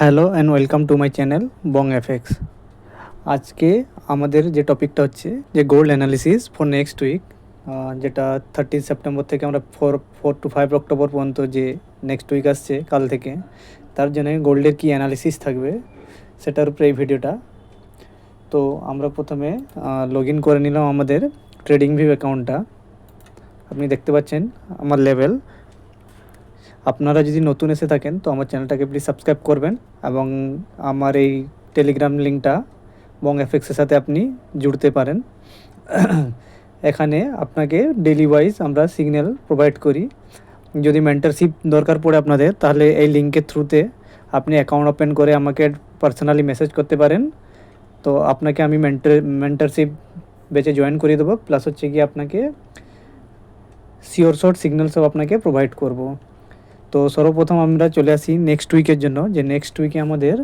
Hello and welcome to my channel Bong FX. আজকে আমাদের যে টপিকটা হচ্ছে যে gold analysis for next week, যেটা 30 সেপ্টেম্বর থেকে আমরা ফোর টু 5 অক্টোবর পর্যন্ত যে নেক্সট উইক আসছে কাল থেকে, তার জন্য গোল্ডের কী অ্যানালিসিস থাকবে সেটার উপরে এই ভিডিওটা। তো আমরা প্রথমে লগ ইন করে নিলাম আমাদের ট্রেডিং ভিউ অ্যাকাউন্টটা। আপনি দেখতে পাচ্ছেন আমার লেভেল। আপনারা যদি নতুন এসে থাকেন তো আমার চ্যানেলটাকে প্লিজ সাবস্ক্রাইব করবেন এবং আমার এই টেলিগ্রাম লিঙ্কটা বং এফএক্সের সাথে আপনি জুড়তে পারেন। এখানে আপনাকে ডেলি ওয়াইজ আমরা সিগন্যাল প্রোভাইড করি। যদি মেন্টরশিপ দরকার পড়ে আপনাদের, তাহলে এই লিঙ্কের থ্রুতে আপনি অ্যাকাউন্ট ওপেন করে আমাকে পার্সোনালি মেসেজ করতে পারেন। তো আপনাকে আমি মেন্টরশিপ বেচে জয়েন করিয়ে দেবো, প্লাস হচ্ছে কি আপনাকে শিওর শর্ট সিগন্যাল সব আপনাকে প্রোভাইড করব। তো সর্বপ্রথম আমরা চলে আসি নেক্সট উইকের জন্য, যে নেক্সট উইকে আমাদের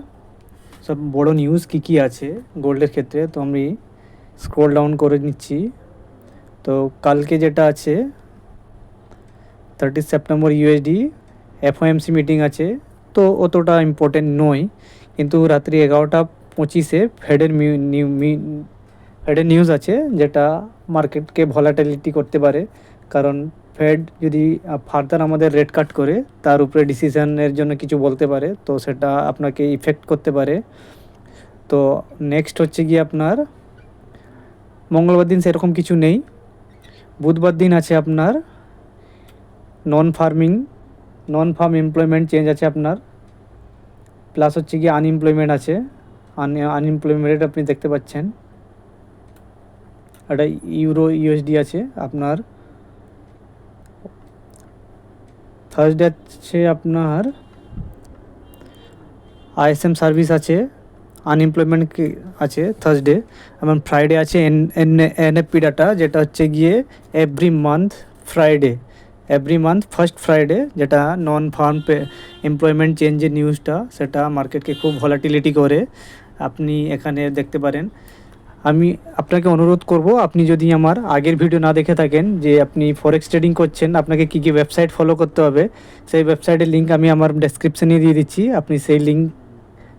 সব বড় নিউজ কী আছে গোল্ডের ক্ষেত্রে। তো আমি স্ক্রল ডাউন করে নিচ্ছি। তো কালকে যেটা আছে 30 সেপ্টেম্বর ইউএসডি এফওএমসি মিটিং আছে, তো অতটা ইম্পর্টেন্ট নয়। কিন্তু রাত্রি 11টা 25-এ ফেডের নিউজ আছে, যেটা মার্কেটকে ভলাটিলিটি করতে পারে। কারণ ফেড যদি ফার্দার আমাদের রেট কাট করে তার উপরে ডিসিশনের জন্য কিছু বলতে পারে, তো সেটা আপনাকে ইফেক্ট করতে পারে। তো নেক্সট হচ্ছে গিয়ে আপনার মঙ্গলবার দিন সেরকম কিছু নেই। বুধবার দিন আছে আপনার নন ফার্ম এমপ্লয়মেন্ট চেঞ্জ আছে আপনার, প্লাস হচ্ছে গিয়ে আনএমপ্লয়মেন্ট আছে। আনএমপ্লয়মেন্ট আপনি দেখতে পাচ্ছেন। একটা ইউরো ইউএসডি আছে আপনার। থার্সডে আছে আপনার আইএসএম সার্ভিস আছে, আনএমপ্লয়মেন্ট আছে থার্সডে। এবং ফ্রাইডে আছে এনএফপি ডাটা, যেটা হচ্ছে গিয়ে এভরি মান্থ ফার্স্ট ফ্রাইডে, যেটা নন ফার্ম এমপ্লয়মেন্ট চেঞ্জের নিউজটা, সেটা মার্কেটকে খুব ভলাটিলিটি করে। আপনি এখানে দেখতে পারেন। আমি আপনাকে অনুরোধ করব, আপনি যদি আমার আগের ভিডিও না দেখে থাকেন, যে আপনি ফরেক্স ট্রেডিং করছেন, আপনাকে কী কী ওয়েবসাইট ফলো করতে হবে, সেই ওয়েবসাইটের লিঙ্ক আমি আমার ডেসক্রিপশানে দিয়ে দিচ্ছি। আপনি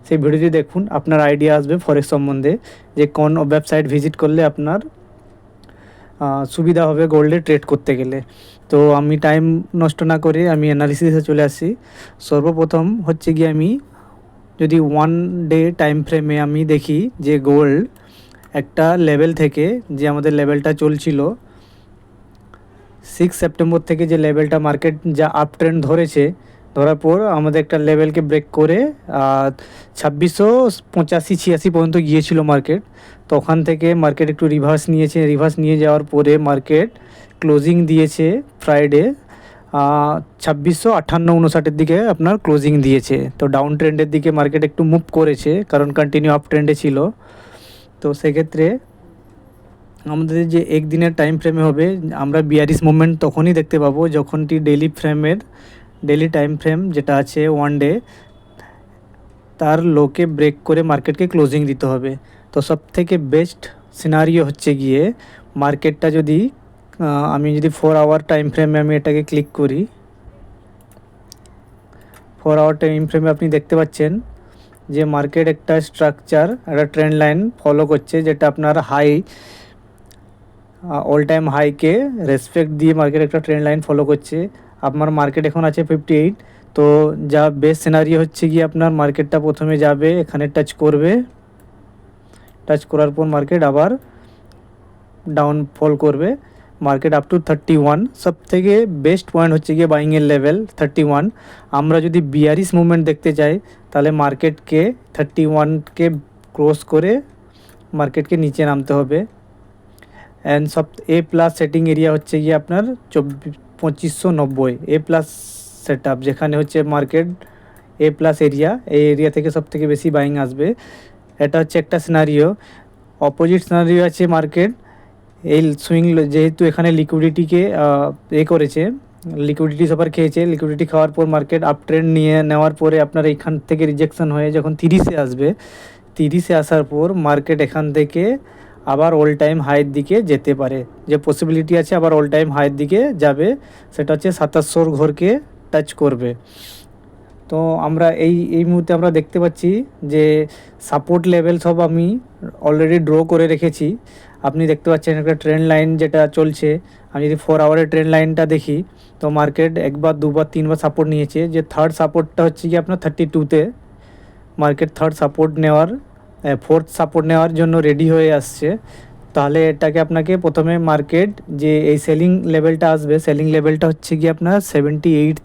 সেই ভিডিওটি দেখুন, আপনার আইডিয়া আসবে ফরেক্স সম্বন্ধে, যে কোন ওয়েবসাইট ভিজিট করলে আপনার সুবিধা হবে গোল্ডে ট্রেড করতে গেলে। তো আমি টাইম নষ্ট না করে আমি অ্যানালিসিসে চলে আসি। সর্বপ্রথম হচ্ছে গিয়ে আমি যদি 1 ডে টাইম ফ্রেমে আমি দেখি যে গোল্ড একটা লেভেল থেকে, যে আমাদের লেভেলটা চলছিল 6 সেপ্টেম্বর থেকে, যে লেভেলটা মার্কেট যা আপ ট্রেন্ড ধরার পর আমাদের একটা লেভেলকে ব্রেক করে 2685-86 পর্যন্ত গিয়েছিল মার্কেট। তো ওখান থেকে মার্কেট একটু রিভার্স নিয়ে যাওয়ার পরে মার্কেট ক্লোজিং দিয়েছে ফ্রাইডে 2658-59 দিকে আপনার ক্লোজিং দিয়েছে। তো ডাউন ট্রেন্ডের দিকে মার্কেট একটু মুভ করেছে, কারণ কন্টিনিউ আপ ট্রেন্ডে ছিল। তো সেক্ষেত্রে আমাদের যে একদিনের টাইম ফ্রেমে হবে, আমরা বিয়ারিশ মুভমেন্ট তখনই দেখতে পাবো যখনটি ডেলি টাইম ফ্রেম যেটা আছে 1 ডে, তার লোকে ব্রেক করে মার্কেটকে ক্লোজিং দিতে হবে। তো সব থেকে বেস্ট সিনারিও হচ্ছে গিয়ে মার্কেটটা যদি আমি যদি 4 আওয়ার টাইম ফ্রেমে আমি এটাকে ক্লিক করি, 4 আওয়ার টাইম ফ্রেমে আপনি দেখতে পাচ্ছেন যে মার্কেট একটা স্ট্রাকচার, একটা ট্রেন্ড লাইন ফলো করছে, যেটা আপনার অল টাইম হাইকে রেসপেক্ট দিয়ে মার্কেট একটা ট্রেন্ড লাইন ফলো করছে। আপনার মার্কেট এখন আছে 58। তো যা বেস্ট সিনারিও হচ্ছে গিয়ে আপনার মার্কেটটা প্রথমে যাবে, এখানে টাচ করার পর মার্কেট আবার ডাউনফল করবে। মার্কেট আপ টু 31, সব থেকে বেস্ট পয়েন্ট হচ্ছে গিয়ে বাইংয়ের লেভেল 31। আমরা যদি বিয়ারিশ মুভমেন্ট দেখতে চাই, তাহলে মার্কেটকে 31কে ক্রস করে মার্কেটকে নিচে নামতে হবে। অ্যান্ড সব এ প্লাস সেটিং এরিয়া হচ্ছে গিয়ে আপনার 2590 এ প্লাস সেট আপ, যেখানে হচ্ছে মার্কেট এ প্লাস এরিয়া, এই এরিয়া থেকে সব থেকে বেশি বাইং আসবে। এটা হচ্ছে একটা সিনারিও। অপোজিট সিনারিও আছে মার্কেট এই সুইং, যেহেতু এখানে লিকুইডিটিকে করেছে, লিকুইডিটি সবার খেয়েছে। লিকুইডিটি খাওয়ার পর মার্কেট আপ ট্রেন্ড নেওয়ার পরে আপনার এইখান থেকে রিজেকশন হয়ে যখন 30-এ আসবে, 30-এ আসার পর মার্কেট এখান থেকে আবার অল টাইম হাইয়ের দিকে যেতে পারে। যে পসিবিলিটি আছে আবার অল টাইম হাইয়ের দিকে যাবে, সেটা হচ্ছে 2700 ঘরকে টাচ করবে। তো আমরা এই মুহূর্তে আমরা দেখতে পাচ্ছি যে সাপোর্ট লেভেল সব আমি অলরেডি ড্র করে রেখেছি। আপনি দেখতে পাচ্ছেন একটা ট্রেন্ড লাইন যেটা চলছে। আমি যদি 4 আওয়ারের ট্রেন্ড লাইনটা দেখি, তো মার্কেট একবার দুবার তিনবার সাপোর্ট নিয়েছে। যে থার্ড সাপোর্টটা হচ্ছে কি আপনার 32তে মার্কেট থার্ড সাপোর্ট নেওয়ার ফোর্থ সাপোর্ট নেওয়ার জন্য রেডি হয়ে আসছে। তাহলে এটাকে আপনাকে প্রথমে মার্কেট যে এই সেলিং লেভেলটা আসবে, সেলিং লেভেলটা হচ্ছে কি আপনার 78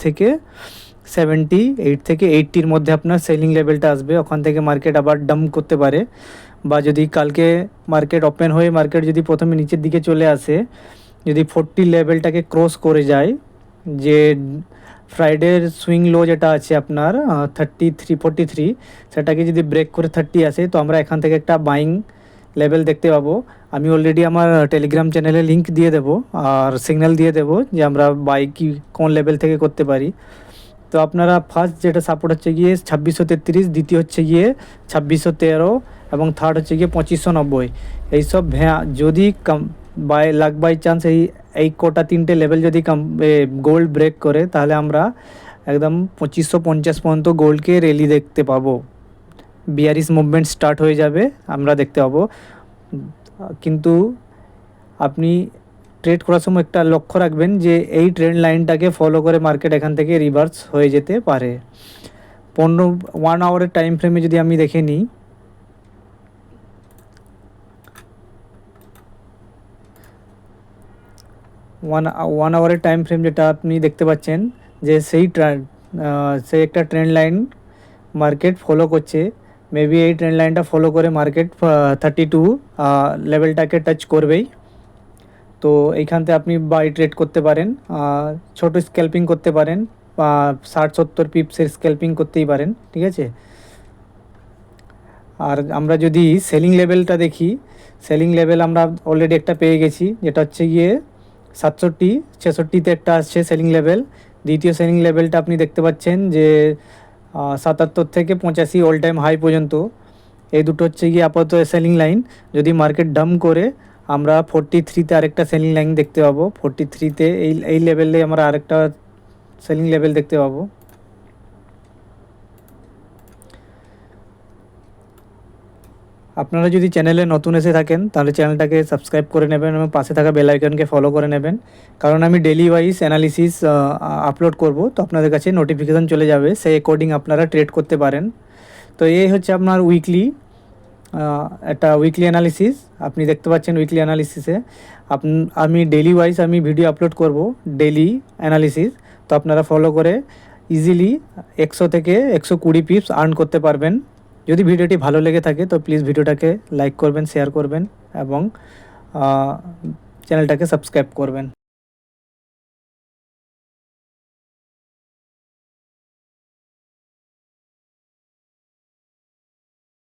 থেকে 80-র মধ্যে আপনার সেলিং লেভেলটা আসবে। ওখান থেকে মার্কেট আবার ডাম্প করতে পারে, বা যদি কালকে মার্কেট ওপেন হয়ে মার্কেট যদি প্রথমে নিচের দিকে চলে আসে, যদি 40 লেভেলটাকে ক্রস করে যায়, যে ফ্রাইডের সুইং লো যেটা আছে আপনার 43 সেটাকে যদি ব্রেক করে 30 আসে, তো আমরা এখান থেকে একটা বাইং লেভেল দেখতে পাবো। আমি অলরেডি আমার টেলিগ্রাম চ্যানেলে লিঙ্ক দিয়ে দেবো আর সিগন্যাল দিয়ে দেবো যে আমরা বাই কি কোন লেভেল থেকে করতে পারি। তো আপনারা ফার্স্ট যেটা সাপোর্ট হচ্ছে গিয়ে 2633, দ্বিতীয় হচ্ছে গিয়ে 2613 এবং থার্ড হচ্ছে গিয়ে 2590। এইসব যদি বাই চান্স এই কোটা তিনটে লেভেল যদি গোল্ড ব্রেক করে, তাহলে আমরা একদম 2550 পর্যন্ত গোল্ডকে র্যালি দেখতে পাবো। বিয়ারিশ মুভমেন্ট স্টার্ট হয়ে যাবে, আমরা দেখতে পাবো। কিন্তু আপনি ট্রেড করার সময় একটা লক্ষ্য রাখবেন যে এই ট্রেন্ড লাইনটাকে ফলো করে মার্কেট এখান থেকে রিভার্স হয়ে যেতে পারে। 1 আওয়ারের টাইম ফ্রেমে যদি আমি দেখে নিই, ওয়ান আওয়ারের টাইম ফ্রেম যেটা আপনি দেখতে পাচ্ছেন যে সেই একটা ট্রেন্ড লাইন মার্কেট ফলো করছে। মেবি এই ট্রেন্ড লাইনটা ফলো করে মার্কেট 32 লেভেলটাকে টাচ করবেই। তো এইখানতে আপনি বাই ট্রেড করতে পারেন, ছোট স্ক্যাল্পিং করতে পারেন, 60-70 পিপসের স্ক্যাল্পিং করতেই পারেন, ঠিক আছে। আর আমরা যদি সেলিং লেভেলটা দেখি, সেলিং লেভেল আমরা অলরেডি একটা পেয়ে গেছি, যেটা হচ্ছে গিয়ে 67-66তে একটা আসছে সেলিং লেভেল। দ্বিতীয় সেলিং লেভেলটা আপনি দেখতে পাচ্ছেন যে 77 থেকে 85 অল টাইম হাই পর্যন্ত। এই দুটো হচ্ছে গিয়ে আপাতত সেলিং লাইন। যদি মার্কেট ডাম্প করে, আমরা 43তে আরেকটা সেলিং লাইন দেখতে পাবো। 43তে এই লেভেলে আমরা আরেকটা সেলিং লেভেল দেখতে পাবো। আপনারা যদি চ্যানেলে নতুন এসে থাকেন, তাহলে চ্যানেলটাকে সাবস্ক্রাইব করে নেবেন এবং পাশে থাকা বেল আইকনকে ফলো করে নেবেন, কারণ আমি ডেলি ওয়াইজ অ্যানালিসিস আপলোড করব, তো আপনাদের কাছে নোটিফিকেশান চলে যাবে, সেই অ্যাকর্ডিং আপনারা ট্রেড করতে পারেন। তো এই হচ্ছে আপনার একটা উইকলি অ্যানালিসিস। আপনি দেখতে পাচ্ছেন উইকলি অ্যানালিসিসে আমি ডেলি ওয়াইজ আমি ভিডিও আপলোড করব, ডেলি অ্যানালিসিস। তো আপনারা ফলো করে ইজিলি 100 থেকে 120 পিপস আর্ন করতে পারবেন। যদি ভিডিওটি ভালো লেগে থাকে, তো প্লিজ ভিডিওটাকে লাইক করবেন, শেয়ার করবেন এবং চ্যানেলটাকে সাবস্ক্রাইব করবেন।